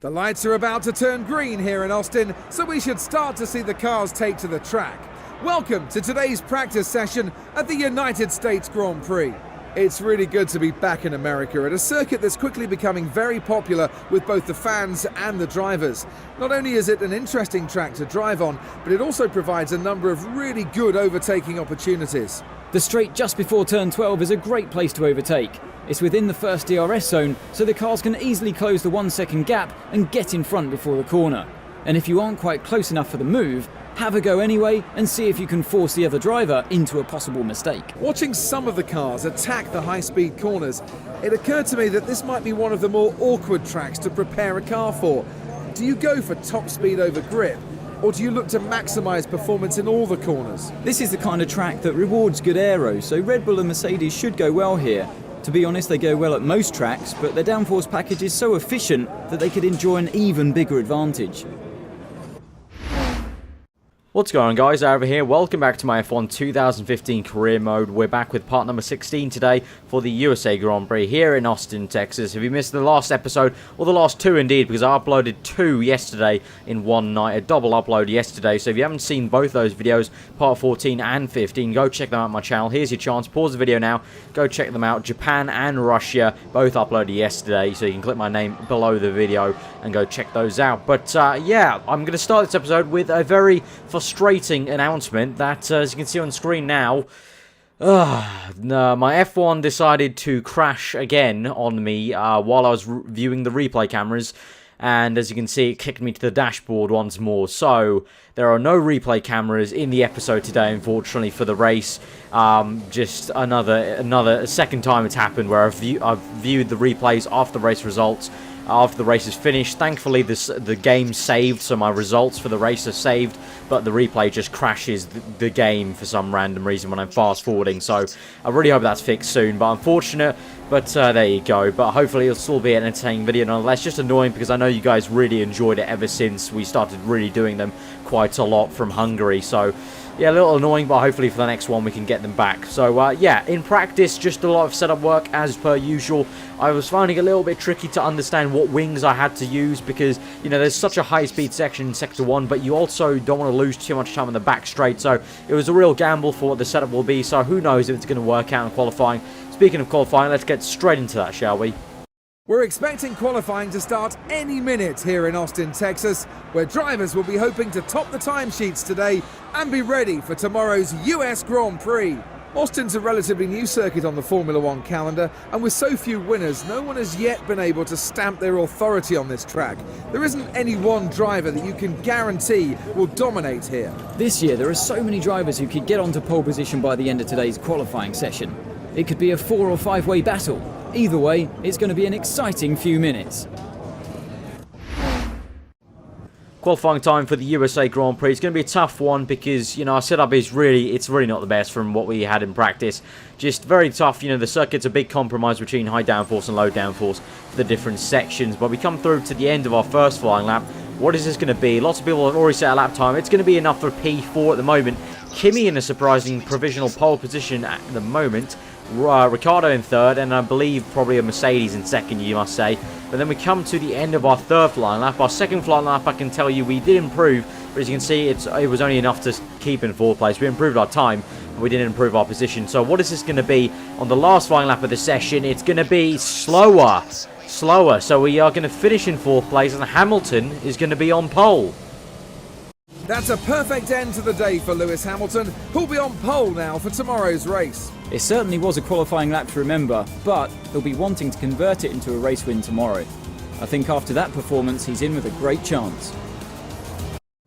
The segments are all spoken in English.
The lights are about to turn green here in Austin, so we should start to see the cars take to the track. Welcome to today's practice session at the United States Grand Prix. It's really good to be back in America at a circuit that's quickly becoming very popular with both the fans and the drivers. Not only is it an interesting track to drive on, but it also provides a number of really good overtaking opportunities. The straight just before turn 12 is a great place to overtake. It's within the first DRS zone, so the cars can easily close the 1 second gap and get in front before the corner. And if you aren't quite close enough for the move, have a go anyway and see if you can force the other driver into a possible mistake. Watching some of the cars attack the high-speed corners, it occurred to me that this might be one of the more awkward tracks to prepare a car for. Do you go for top speed over grip, or do you look to maximise performance in all the corners? This is the kind of track that rewards good aero, so Red Bull and Mercedes should go well here. To be honest, they go well at most tracks, but their downforce package is so efficient that they could enjoy an even bigger advantage. What's going on, guys? Over here. Welcome back to my F1 2015 career mode. We're back with part number 16 today for the USA Grand Prix here in Austin, Texas. If you missed the last episode, or the last two indeed, because I uploaded two yesterday in one night, a double upload yesterday. So if you haven't seen both those videos, part 14 and 15, go check them out on my channel. Here's your chance. Pause the video now. Go check them out. Japan and Russia both uploaded yesterday, so you can click my name below the video and go check those out. But yeah, I'm going to start this episode with a very frustrating announcement that, as you can see on screen now, no, my F1 decided to crash again on me while I was viewing the replay cameras, and as you can see, it kicked me to the dashboard once more. So there are no replay cameras in the episode today, unfortunately, for the race. Just another second time it's happened where I've viewed the replays after the race results. After the race is finished, thankfully the game saved, so my results for the race are saved, but the replay just crashes the game for some random reason when I'm fast forwarding. So I really hope that's fixed soon, but unfortunate. But there you go. But hopefully it'll still be an entertaining video nonetheless. Just annoying because I know you guys really enjoyed it ever since we started really doing them quite a lot from Hungary. So yeah, a little annoying, but hopefully for the next one we can get them back. So yeah, in practice, just a lot of setup work as per usual. I was finding it a little bit tricky to understand what wings I had to use because, you know, there's such a high-speed section in Sector 1, but you also don't want to lose too much time on the back straight. So it was a real gamble for what the setup will be, so who knows if it's going to work out in qualifying. Speaking of qualifying, let's get straight into that, shall we? We're expecting qualifying to start any minute here in Austin, Texas, where drivers will be hoping to top the timesheets today and be ready for tomorrow's US Grand Prix. Austin's a relatively new circuit on the Formula One calendar, and with so few winners, no one has yet been able to stamp their authority on this track. There isn't any one driver that you can guarantee will dominate here. This year, there are so many drivers who could get onto pole position by the end of today's qualifying session. It could be a 4- or 5-way battle. Either way, it's going to be an exciting few minutes. Qualifying time for the USA Grand Prix. It's going to be a tough one because, you know, our setup is it's really not the best from what we had in practice. Just very tough. You know, the circuit's a big compromise between high downforce and low downforce for the different sections. But we come through to the end of our first flying lap. What is this going to be? Lots of people have already set a lap time. It's going to be enough for P4 at the moment. Kimi in a surprising provisional pole position at the moment. Ricciardo in third, and I believe probably a Mercedes in second, you must say. But then we come to the end of our third flying lap. Our second flying lap, I can tell you, we did improve, but as you can see, it was only enough to keep in fourth place. We improved our time, but we didn't improve our position. So what is this going to be on the last flying lap of the session? It's going to be slower. So we are going to finish in fourth place, and Hamilton is going to be on pole. That's a perfect end to the day for Lewis Hamilton, who'll be on pole now for tomorrow's race. It certainly was a qualifying lap to remember, but he'll be wanting to convert it into a race win tomorrow. I think after that performance, he's in with a great chance.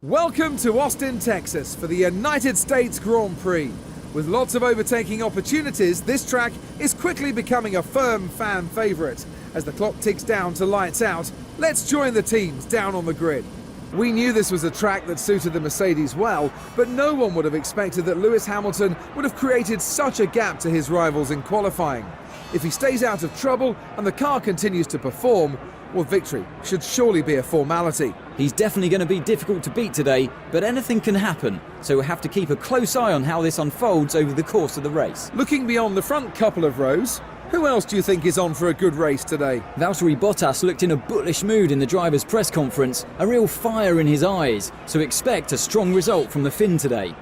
Welcome to Austin, Texas for the United States Grand Prix. With lots of overtaking opportunities, this track is quickly becoming a firm fan favourite. As the clock ticks down to lights out, let's join the teams down on the grid. We knew this was a track that suited the Mercedes well, but no one would have expected that Lewis Hamilton would have created such a gap to his rivals in qualifying. If he stays out of trouble and the car continues to perform, well, victory should surely be a formality. He's definitely going to be difficult to beat today, but anything can happen, so we'll have to keep a close eye on how this unfolds over the course of the race. Looking beyond the front couple of rows, Who else do you think is on for a good race today? Valtteri Bottas looked in a bullish mood in the driver's press conference, a real fire in his eyes, so expect a strong result from the Finn today.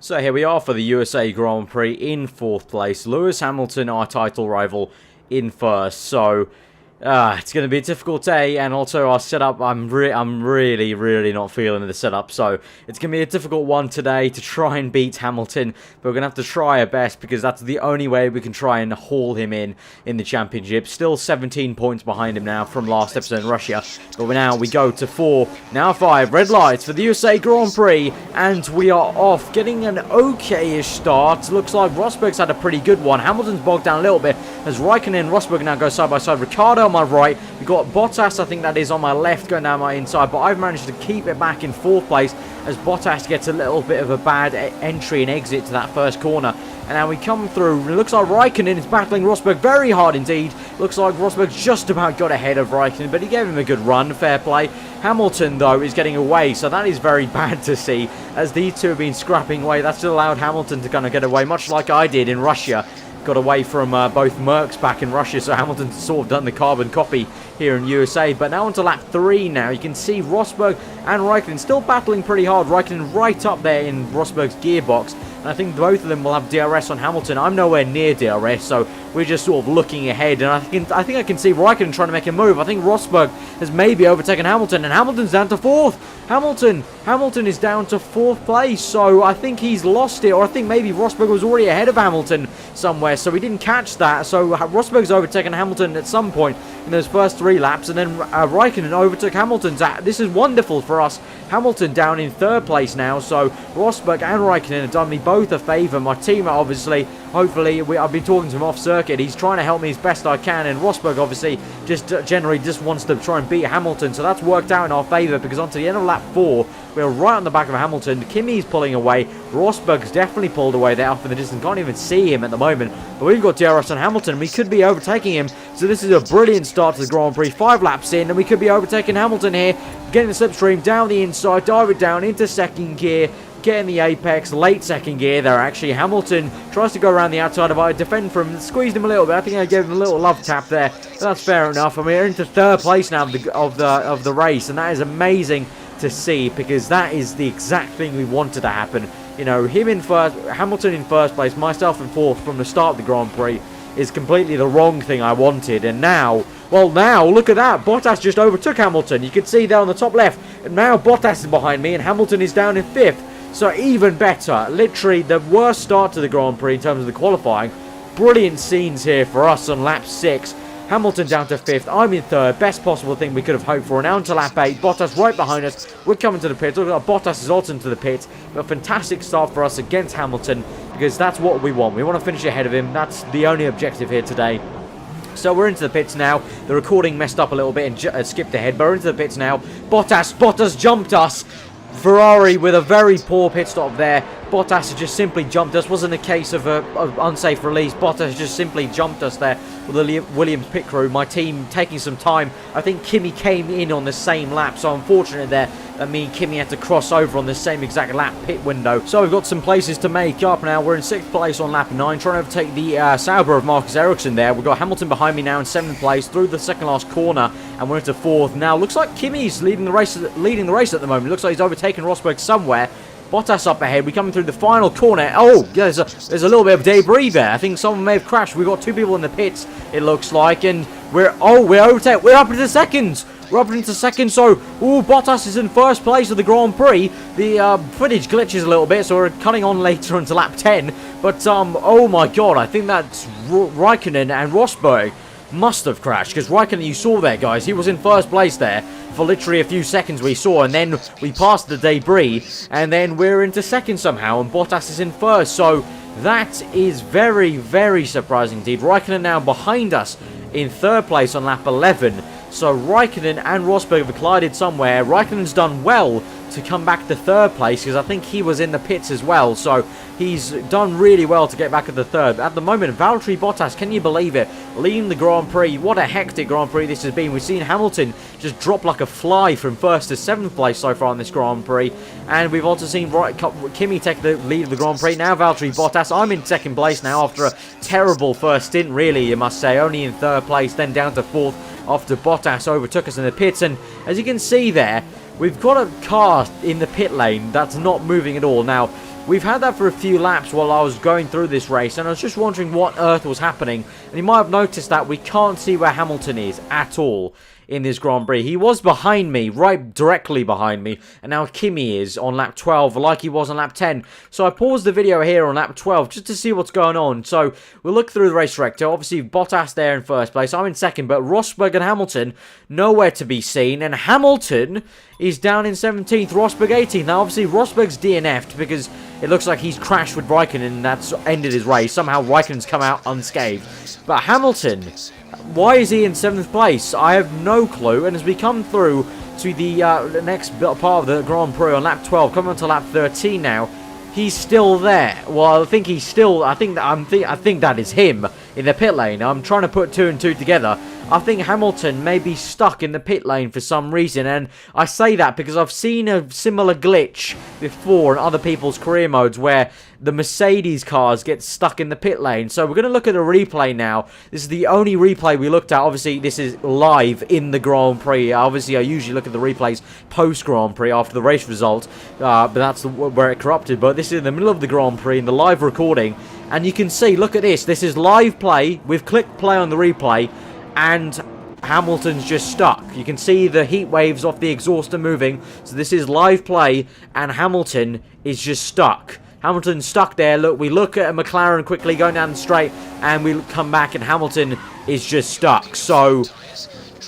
So here we are for the USA Grand Prix in 4th place. Lewis Hamilton, our title rival, in 1st. So it's going to be a difficult day, and also our setup, I'm really not feeling the setup. So it's going to be a difficult one today to try and beat Hamilton, but we're going to have to try our best because that's the only way we can try and haul him in the championship. Still 17 points behind him now from last episode in Russia, but now we go to 4, now 5 red lights for the USA Grand Prix, and we are off, getting an okay-ish start. Looks like Rosberg's had a pretty good one. Hamilton's bogged down a little bit as Raikkonen and Rosberg now go side by side. Ricciardo on my right, we've got Bottas, I think that is, on my left, going down my inside, but I've managed to keep it back in 4th place as Bottas gets a little bit of a bad entry and exit to that first corner. And now we come through, it looks like Raikkonen is battling Rosberg very hard indeed. Looks like Rosberg's just about got ahead of Raikkonen, but he gave him a good run, fair play. Hamilton, though, is getting away, so that is very bad to see, as these two have been scrapping away. That's allowed Hamilton to kind of get away, much like I did in Russia. Got away from both Mercs back in Russia, so Hamilton's sort of done the carbon copy here in USA. But now onto lap 3 now. You can see Rosberg and Raikkonen still battling pretty hard. Raikkonen right up there in Rosberg's gearbox. And I think both of them will have DRS on Hamilton. I'm nowhere near DRS, so we're just sort of looking ahead. And I think I can see Raikkonen trying to make a move. I think Rosberg has maybe overtaken Hamilton, and Hamilton's down to 4th. Hamilton is down to 4th place, so I think he's lost it, or I think maybe Rosberg was already ahead of Hamilton somewhere, so he didn't catch that. So Rosberg's overtaken Hamilton at some point in those first 3 laps, and then Raikkonen overtook Hamilton. This is wonderful for us. Hamilton down in 3rd place now, so Rosberg and Raikkonen have done me both a favour. My teammate, obviously, hopefully, I've been talking to him off circuit. He's trying to help me as best I can, and Rosberg obviously just generally just wants to try and beat Hamilton, so that's worked out in our favour because onto the end of lap 4, we're right on the back of Hamilton. Kimi's pulling away. Rosberg's definitely pulled away there off in the distance. Can't even see him at the moment. But we've got DRS on Hamilton. We could be overtaking him. So this is a brilliant start to the Grand Prix. 5 laps in, and we could be overtaking Hamilton here. Getting the slipstream down the inside, dive it down into 2nd gear. Getting the apex, late 2nd gear there actually. Hamilton tries to go around the outside of I defend from him, squeezed him a little bit. I think I gave him a little love tap there. That's fair enough. And we're into 3rd place now of the race, and that is amazing to see because that is the exact thing we wanted to happen. You know, him in 1st, Hamilton in 1st place, myself in 4th from the start of the Grand Prix is completely the wrong thing I wanted. And now, well, now look at that. Bottas just overtook Hamilton. You can see there on the top left. And now Bottas is behind me and Hamilton is down in 5th. So even better. Literally the worst start to the Grand Prix in terms of the qualifying. Brilliant scenes here for us on lap 6. Hamilton down to 5th. I'm in 3rd. Best possible thing we could have hoped for. Now to lap 8. Bottas right behind us. We're coming to the pit. Look at Bottas is also into the pit. But a fantastic start for us against Hamilton because that's what we want. We want to finish ahead of him. That's the only objective here today. So we're into the pits now. The recording messed up a little bit and skipped ahead. But we're into the pits now. Bottas jumped us. Ferrari with a very poor pit stop there. Bottas has just simply jumped us. Wasn't a case of an unsafe release. Bottas just simply jumped us there with the Williams pit crew. My team taking some time. I think Kimi came in on the same lap, so unfortunate there that me and Kimi had to cross over on the same exact lap pit window. So we've got some places to make up now. We're in 6th place on lap 9, trying to overtake the Sauber of Marcus Ericsson there. We've got Hamilton behind me now in 7th place through the 2nd last corner, and we're into 4th now. Looks like Kimi's leading the race at the moment. Looks like he's overtaken Rosberg somewhere. Bottas up ahead. We're coming through the final corner. Oh, yeah, there's a little bit of debris there. I think someone may have crashed. We've got 2 people in the pits, it looks like, and we're overtaken. We're up into 2nds. We're up into 2nd, so Bottas is in 1st place of the Grand Prix. The footage glitches a little bit, so we're cutting on later into lap 10. But oh my god, I think that's Raikkonen and Rosberg must have crashed, because Raikkonen, you saw there, guys, he was in 1st place there for literally a few seconds we saw, and then we passed the debris, and then we're into 2nd somehow, and Bottas is in 1st, so that is very, very surprising indeed. Raikkonen now behind us in 3rd place on lap 11, so Raikkonen and Rosberg have collided somewhere. Raikkonen's done well to come back to third place, because I think he was in the pits as well. So he's done really well to get back at the third. At the moment, Valtteri Bottas, can you believe it, leading the Grand Prix. What a hectic Grand Prix this has been. We've seen Hamilton just drop like a fly from first to seventh place so far in this Grand Prix, and we've also seen Kimi take the lead of the Grand Prix. Now Valtteri Bottas, I'm in second place now after a terrible first stint, really, you must say, only in third place, then down to fourth after Bottas overtook us in the pits. And as you can see there, we've got a car in the pit lane that's not moving at all. Now, we've had that for a few laps while I was going through this race, and I was just wondering what earth was happening. And you might have noticed that we can't see where Hamilton is at all in this Grand Prix. He was behind me, right directly behind me, and now Kimi is on lap 12 like he was on lap 10. So I paused the video here on lap 12 just to see what's going on. So we'll look through the race director. Obviously Bottas there in first place, I'm in second, but Rosberg and Hamilton nowhere to be seen, and Hamilton is down in 17th, Rosberg 18th. Now obviously Rosberg's DNF'd because it looks like he's crashed with Raikkonen and that's ended his race. Somehow Raikkonen's come out unscathed. But Hamilton, why is he in 7th place? I have no clue. And as we come through to the next part of the Grand Prix on lap 12, coming on to lap 13 now, he's still there. Well, I think he's still. I think that is him in the pit lane. I'm trying to put two and two together. I think Hamilton may be stuck in the pit lane for some reason, and I say that because I've seen a similar glitch before in other people's career modes where the Mercedes cars get stuck in the pit lane. So we're going to look at a replay now. This is the only replay we looked at. Obviously, this is live in the Grand Prix. Obviously, I usually look at the replays post-Grand Prix after the race result, but that's where it corrupted. But this is in the middle of the Grand Prix in the live recording, and you can see, look at this. This is live play. We've clicked play on the replay, and Hamilton's just stuck. You can see the heat waves off the exhaust are moving. So this is live play, and Hamilton is just stuck. Hamilton's stuck there. Look, we look at a McLaren quickly going down the straight, and we come back, and Hamilton is just stuck. So,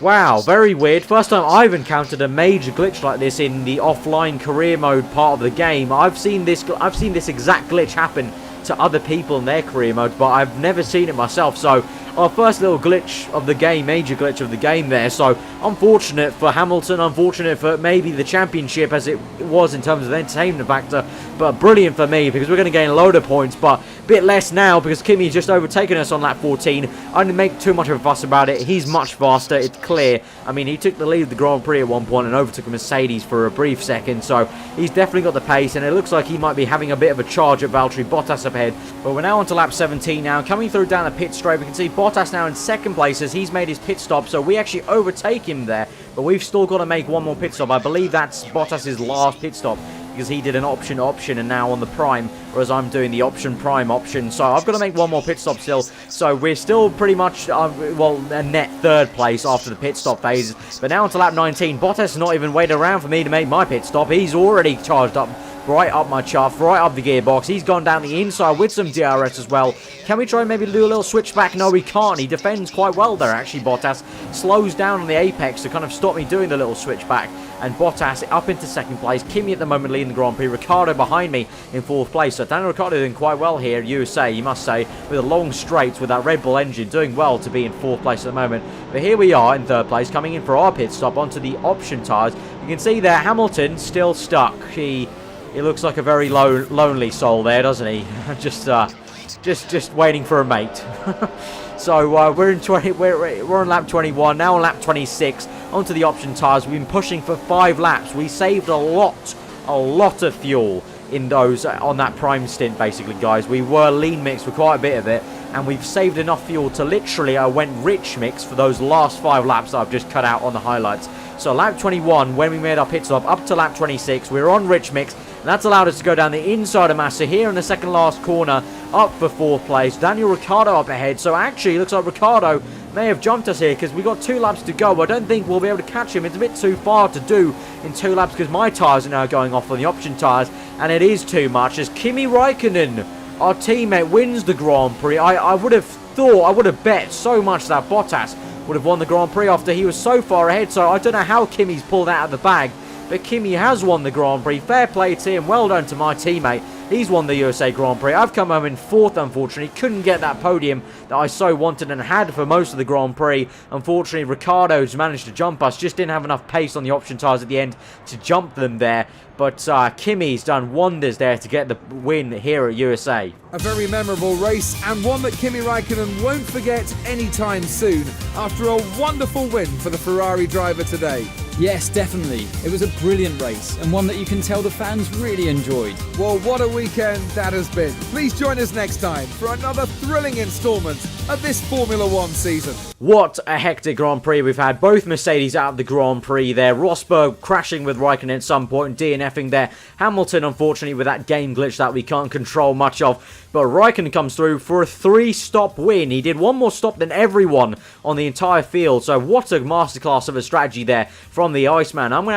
wow, very weird. First time I've encountered a major glitch like this in the offline career mode part of the game. I've seen this exact glitch happen to other people in their career mode, but I've never seen it myself. So our first little glitch of the game, major glitch of the game there. So unfortunate for Hamilton, unfortunate for maybe the championship as it was in terms of entertainment factor, but brilliant for me because we're going to gain a load of points, but a bit less now because Kimi's just overtaken us on lap 14. I didn't make too much of a fuss about it. He's much faster, it's clear. I mean, he took the lead of the Grand Prix at one point and overtook a Mercedes for a brief second, so he's definitely got the pace, and it looks like he might be having a bit of a charge at Valtteri Bottas up ahead. But we're now on to lap 17 now. Coming through down the pit straight, we can see Bottas now in second place as he's made his pit stop, so we actually overtake him there, but we've still got to make one more pit stop. I believe that's Bottas's last pit stop because he did an option and now on the prime, whereas I'm doing the prime option, so I've got to make one more pit stop still. So we're still pretty much well, a net third place after the pit stop phase. But now on to lap 19. Bottas has not even waited around for me to make my pit stop. He's already charged up right up my shaft, right up the gearbox. He's gone down the inside with some DRS as well. Can we try and maybe do a little switchback? No, we can't. He defends quite well there, actually. Bottas slows down on the apex to kind of stop me doing the little switchback. And Bottas up into second place. Kimi at the moment leading the Grand Prix. Ricciardo behind me in fourth place. So Daniel Ricciardo doing quite well here, USA, you must say, with a long straight with that Red Bull engine, doing well to be in fourth place at the moment. But here we are in third place, coming in for our pit stop onto the option tyres. You can see there, Hamilton still stuck. He looks like a very lonely soul there, doesn't he? just waiting for a mate. So we're on lap 21, now on lap 26, onto the option tyres. We've been pushing for 5 laps. We saved a lot of fuel in those on that prime stint, basically, guys. We were lean mix for quite a bit of it, and we've saved enough fuel to literally, I went rich mix for those last 5 laps that I've just cut out on the highlights. So lap 21, when we made our pit stop, up to lap 26, we were on rich mix, and that's allowed us to go down the inside of Massa here in the second last corner, up for fourth place. Daniel Ricciardo up ahead, so actually it looks like Ricciardo may have jumped us here because we've got 2 laps to go. I don't think we'll be able to catch him. It's a bit too far to do in 2 laps because my tyres are now going off on the option tyres, and it is too much as Kimi Raikkonen, our teammate, wins the Grand Prix. I would have bet so much that Bottas would have won the Grand Prix after he was so far ahead, so I don't know how Kimi's pulled out of the bag, but Kimi has won the Grand Prix. Fair play to him, well done to my teammate. He's won the USA Grand Prix. I've come home in 4th, unfortunately. Couldn't get that podium that I so wanted and had for most of the Grand Prix. Unfortunately, Ricciardo's managed to jump us. Just didn't have enough pace on the option tyres at the end to jump them there. But Kimi's done wonders there to get the win here at USA. A very memorable race, and one that Kimi Raikkonen won't forget anytime soon, after a wonderful win for the Ferrari driver today. Yes, definitely. It was a brilliant race, and one that you can tell the fans really enjoyed. Well, what a weekend that has been. Please join us next time for another thrilling instalment of this Formula One season. What a hectic Grand Prix we've had. Both Mercedes out of the Grand Prix there. Rosberg crashing with Raikkonen at some point and DNFing there. Hamilton, unfortunately, with that game glitch that we can't control much of. But Raikkonen comes through for a 3-stop win. He did one more stop than everyone on the entire field. So what a masterclass of a strategy there from the Iceman. I'm gonna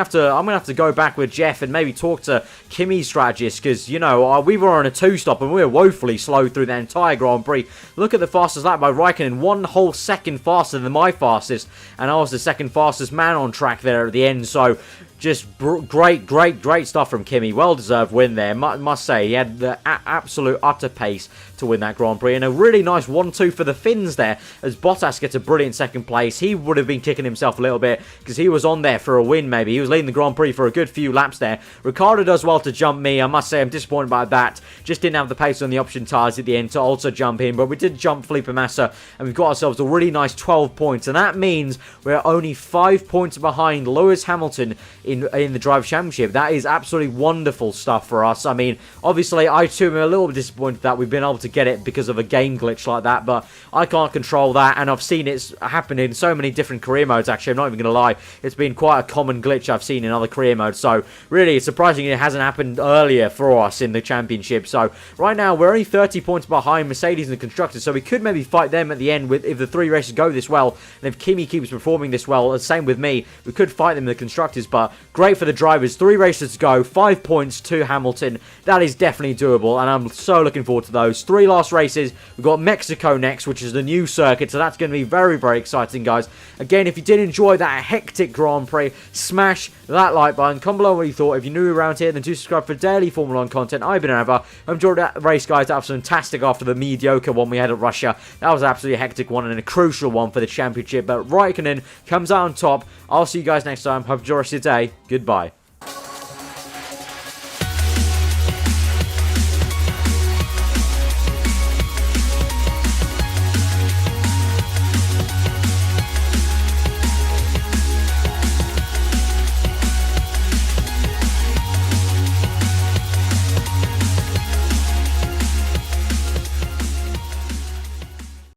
have to go back with Jeff and maybe talk to Kimi's strategist, because you know we were on a 2-stop and we were woefully slow through the entire Grand Prix. Look at the fastest lap by Raikkonen, 1 whole second faster than my fastest, and I was the second fastest man on track there at the end. So just great stuff from Kimi. Well-deserved win there, must say. He had the absolute utter pace to win that Grand Prix. And a really nice 1-2 for the Finns there, as Bottas gets a brilliant second place. He would have been kicking himself a little bit, because he was on there for a win maybe. He was leading the Grand Prix for a good few laps there. Ricciardo does well to jump me. I must say I'm disappointed by that. Just didn't have the pace on the option tyres at the end to also jump in. But we did jump Felipe Massa, and we've got ourselves a really nice 12 points. And that means we're only 5 points behind Lewis Hamilton in the Drive Championship. That is absolutely wonderful stuff for us. I mean, obviously, I too am a little bit disappointed that we've been able to get it because of a game glitch like that, but I can't control that, and I've seen it happen in so many different career modes. Actually, I'm not even going to lie, it's been quite a common glitch I've seen in other career modes, so really, it's surprising it hasn't happened earlier for us in the championship. So right now, we're only 30 points behind Mercedes and the constructors, so we could maybe fight them at the end if the 3 races go this well, and if Kimi keeps performing this well, same with me, we could fight them in the constructors. But great for the drivers. 3 races to go, 5 points to Hamilton. That is definitely doable, and I'm so looking forward to those 3 last races. We've got Mexico next, which is the new circuit, so that's going to be very exciting, guys. Again, if you did enjoy that hectic Grand Prix, smash that like button. Comment below what you thought. If you're new around here, then do subscribe for daily Formula 1 content. I've been aarava. I enjoyed that race, guys. That was fantastic after the mediocre one we had at Russia. That was absolutely a hectic one and a crucial one for the championship, but Raikkonen comes out on top. I'll see you guys next time. Hope you enjoy the rest of your day. Goodbye.